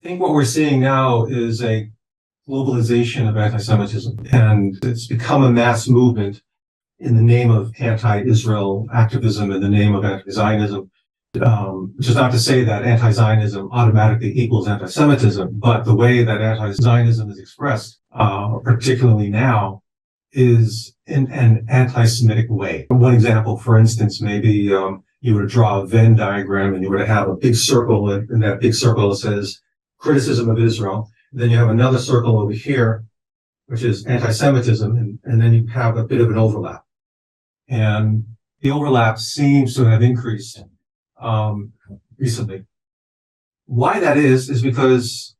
I think what we're seeing now is a globalization of anti-Semitism, and it's become a mass movement in the name of anti-Israel activism, in the name of anti-Zionism, which is not to say that anti-Zionism automatically equals anti-Semitism, but the way that anti-Zionism is expressed, particularly now, is in an anti-Semitic way. One example, for instance, maybe you were to draw a Venn diagram and you were to have a big circle, and that big circle says criticism of Israel. Then you have another circle over here, which is anti-Semitism, and then you have a bit of an overlap. And the overlap seems to have increased recently. Why that is because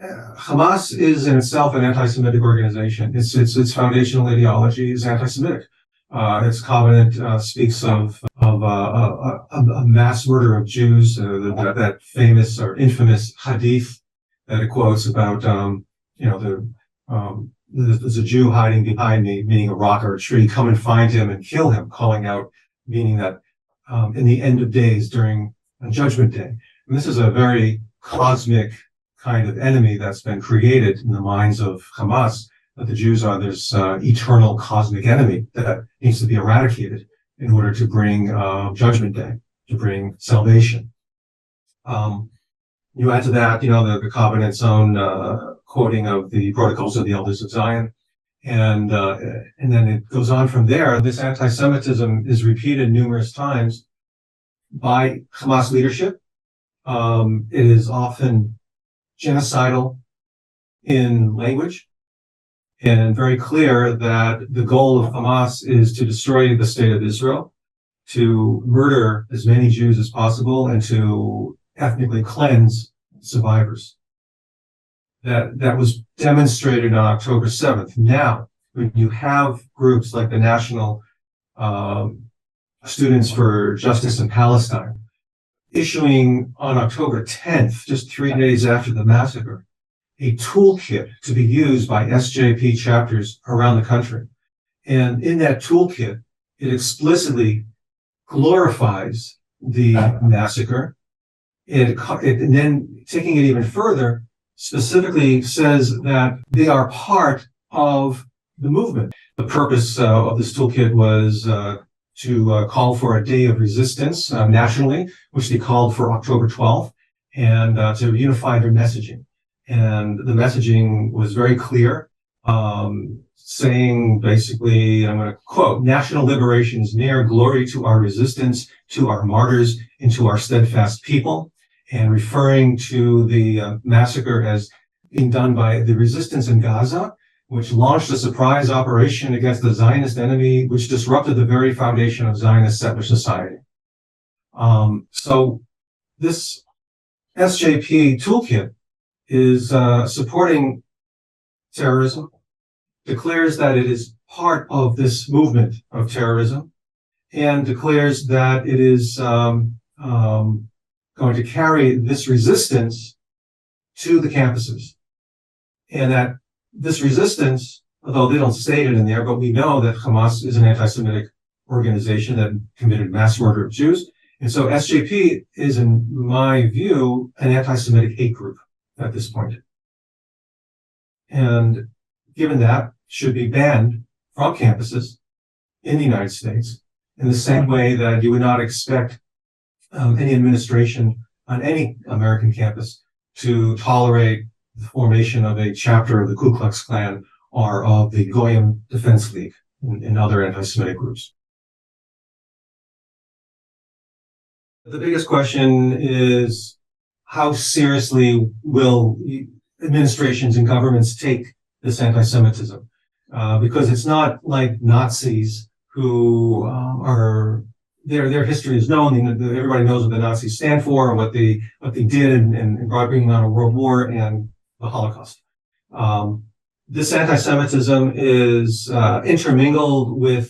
Hamas is in itself an anti-Semitic organization. Its foundational ideology is anti-Semitic. Its covenant speaks of a mass murder of Jews, that famous or infamous hadith that it quotes about, there's a Jew hiding behind me, meaning a rock or a tree, come and find him and kill him, calling out, meaning that in the end of days during Judgment Day. And this is a very cosmic kind of enemy that's been created in the minds of Hamas, that the Jews are this eternal cosmic enemy that needs to be eradicated in order to bring Judgment Day, to bring salvation. You add to that, the covenant's own quoting of the Protocols of the Elders of Zion, and then it goes on from there. This anti-Semitism is repeated numerous times by Hamas leadership. It is often genocidal in language, and very clear that the goal of Hamas is to destroy the state of Israel, to murder as many Jews as possible, and to ethnically cleanse survivors. That was demonstrated on October 7th. Now, when you have groups like the National Students for Justice in Palestine issuing on October 10th, just 3 days after the massacre, a toolkit to be used by SJP chapters around the country. And in that toolkit, it explicitly glorifies the massacre. And then taking it even further, specifically says that they are part of the movement. The purpose of this toolkit was to call for a day of resistance nationally, which they called for October 12th, and to unify their messaging. And the messaging was very clear, saying basically, I'm going to quote, "National liberation is near, glory to our resistance, to our martyrs, and to our steadfast people," and referring to the massacre as being done by the resistance in Gaza, which launched a surprise operation against the Zionist enemy, which disrupted the very foundation of Zionist settler society. So this SJP toolkit is supporting terrorism, declares that it is part of this movement of terrorism, and declares that it is going to carry this resistance to the campuses. And that this resistance, although they don't state it in there, but we know that Hamas is an anti-Semitic organization that committed mass murder of Jews. And so SJP is, in my view, an anti-Semitic hate group at this point. And given that, should be banned from campuses in the United States in the same way that you would not expect any administration on any American campus to tolerate the formation of a chapter of the Ku Klux Klan or of the Goyim Defense League and other anti-Semitic groups. The biggest question is, how seriously will administrations and governments take this anti-Semitism? Because it's not like Nazis who are, their history is known. Everybody knows what the Nazis stand for and what they did in bringing on a world war and the Holocaust. This anti-Semitism is intermingled with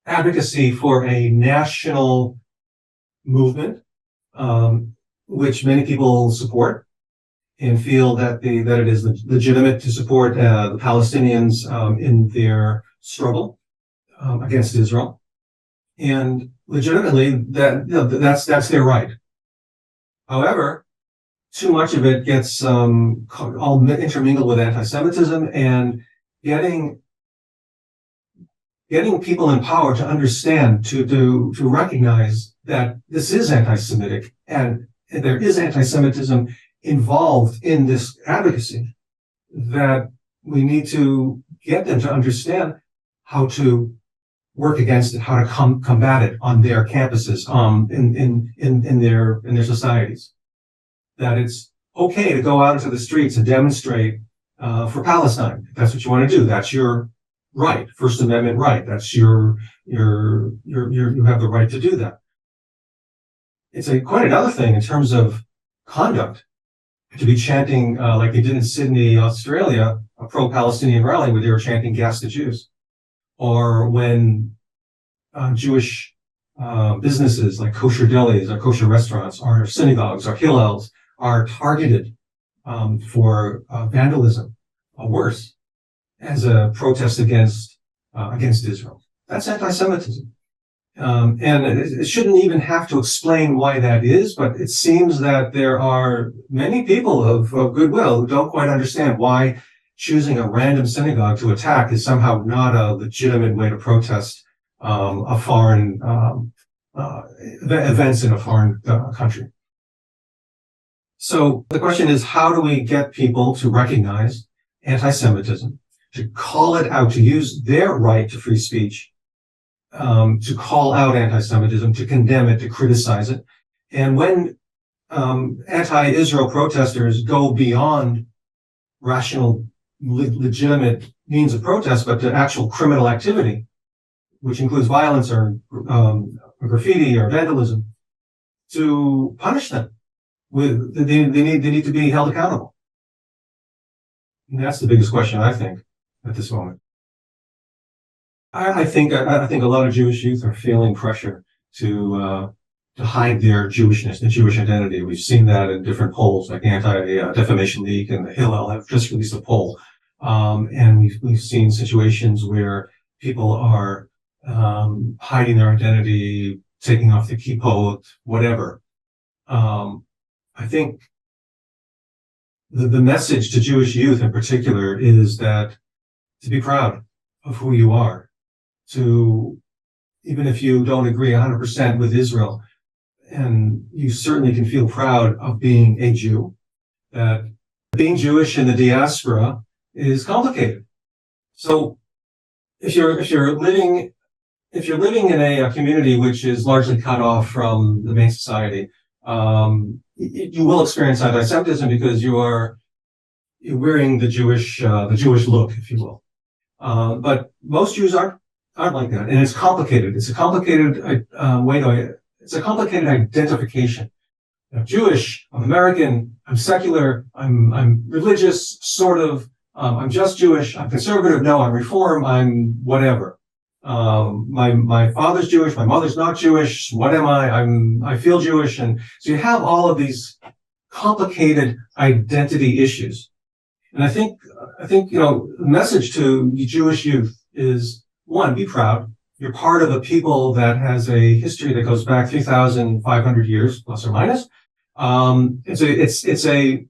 advocacy for a national movement, which many people support and feel that it is legitimate to support the Palestinians in their struggle against Israel. And legitimately, that's their right. However, too much of it gets all intermingled with anti-Semitism, and getting people in power to understand, to recognize that this is anti-Semitic and there is anti-Semitism involved in this advocacy, that we need to get them to understand how to work against it, how to combat it on their campuses, in their societies. That it's okay to go out into the streets and demonstrate for Palestine. If that's what you want to do. That's your right, First Amendment right. That's you have the right to do that. It's quite another thing in terms of conduct to be chanting like they did in Sydney, Australia, a pro-Palestinian rally where they were chanting "Gas the Jews," or when Jewish businesses like kosher delis or kosher restaurants or synagogues or hillels are targeted for vandalism or worse, as a protest against Israel. That's anti-Semitism. And it shouldn't even have to explain why that is, but it seems that there are many people of goodwill who don't quite understand why choosing a random synagogue to attack is somehow not a legitimate way to protest a foreign events in a foreign country. So the question is, how do we get people to recognize anti-Semitism, to call it out, to use their right to free speech, to call out anti-Semitism, to condemn it, to criticize it? And when anti-Israel protesters go beyond rational, legitimate means of protest, but to actual criminal activity, which includes violence or graffiti or vandalism, to punish them. They need to be held accountable. And that's the biggest question, I think, at this moment. I think a lot of Jewish youth are feeling pressure to hide their Jewishness, their Jewish identity. We've seen that in different polls, like the Anti-Defamation League and the Hillel have just released a poll, and we've seen situations where people are hiding their identity, taking off the kippot, whatever. I think the message to Jewish youth in particular is that to be proud of who you are, to, even if you don't agree 100% with Israel, and you certainly can feel proud of being a Jew, that being Jewish in the diaspora is complicated. So if you're living in a community which is largely cut off from the main society, you will experience anti-Semitism because you're wearing the Jewish look, if you will. But most Jews aren't like that, and it's complicated. It's a complicated it's a complicated identification. I'm Jewish, I'm American, I'm secular, I'm religious, sort of. I'm just Jewish. I'm conservative. No, I'm Reform. I'm whatever. My father's Jewish. My mother's not Jewish. What am I? I feel Jewish. And so you have all of these complicated identity issues. And I think, the message to the Jewish youth is, one, be proud. You're part of a people that has a history that goes back 3,500 years, plus or minus. It's a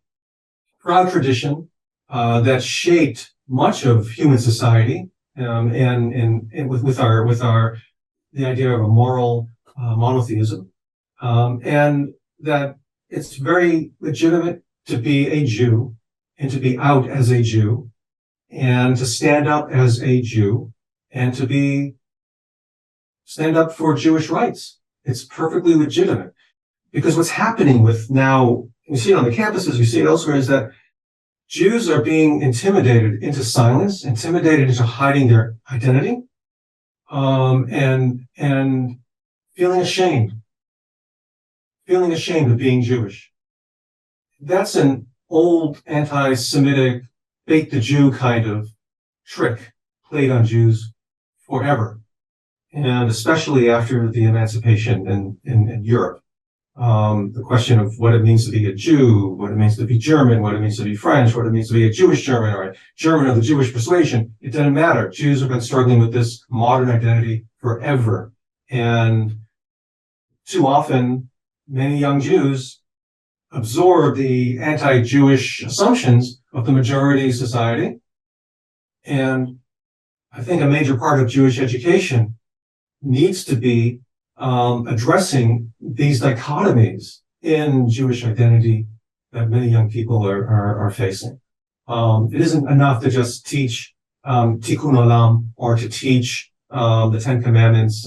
proud tradition, that shaped much of human society. And with the idea of a moral monotheism, and that it's very legitimate to be a Jew and to be out as a Jew and to stand up as a Jew and to stand up for Jewish rights. It's perfectly legitimate, because what's happening with now, you see it on the campuses, you see it elsewhere, is that Jews are being intimidated into silence, intimidated into hiding their identity, and feeling ashamed of being Jewish. That's an old anti-Semitic, bait the Jew kind of trick played on Jews forever, and especially after the emancipation in Europe. The question of what it means to be a Jew, what it means to be German, what it means to be French, what it means to be a Jewish German or a German of the Jewish persuasion. It doesn't matter. Jews have been struggling with this modern identity forever. And too often, many young Jews absorb the anti-Jewish assumptions of the majority society. And I think a major part of Jewish education needs to be addressing these dichotomies in Jewish identity that many young people are facing. It isn't enough to just teach Tikkun Olam or to teach the Ten Commandments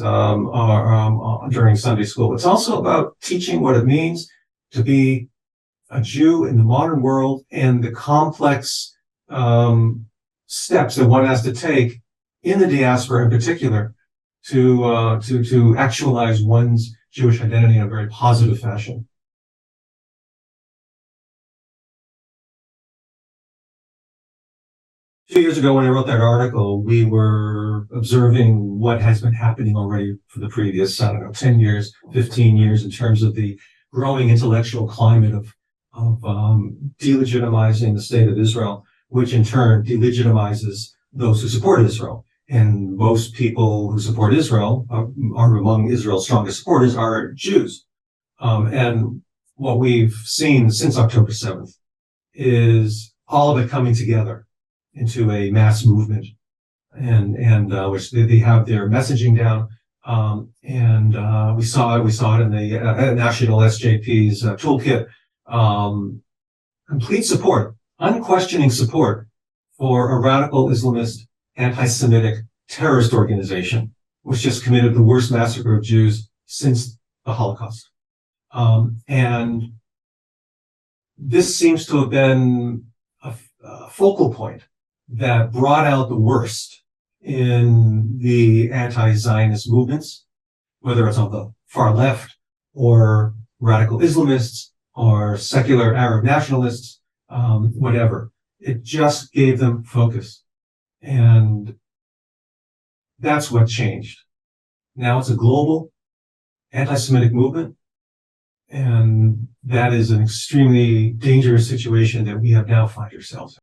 during Sunday school. It's also about teaching what it means to be a Jew in the modern world and the complex steps that one has to take in the diaspora in particular to actualize one's Jewish identity in a very positive fashion. Two years ago, when I wrote that article, we were observing what has been happening already for the previous, 10 years, 15 years, in terms of the growing intellectual climate of delegitimizing the state of Israel, which in turn delegitimizes those who support Israel. And most people who support Israel are among Israel's strongest supporters are Jews. And what we've seen since October 7th is all of it coming together into a mass movement, and which they have their messaging down, and we saw it in the National SJP's toolkit. Complete support, unquestioning support for a radical Islamist, anti-Semitic terrorist organization, which just committed the worst massacre of Jews since the Holocaust. And this seems to have been a focal point that brought out the worst in the anti-Zionist movements, whether it's on the far left or radical Islamists or secular Arab nationalists, whatever. It just gave them focus. And that's what changed. Now it's a global anti-Semitic movement, and that is an extremely dangerous situation that we have now find ourselves in.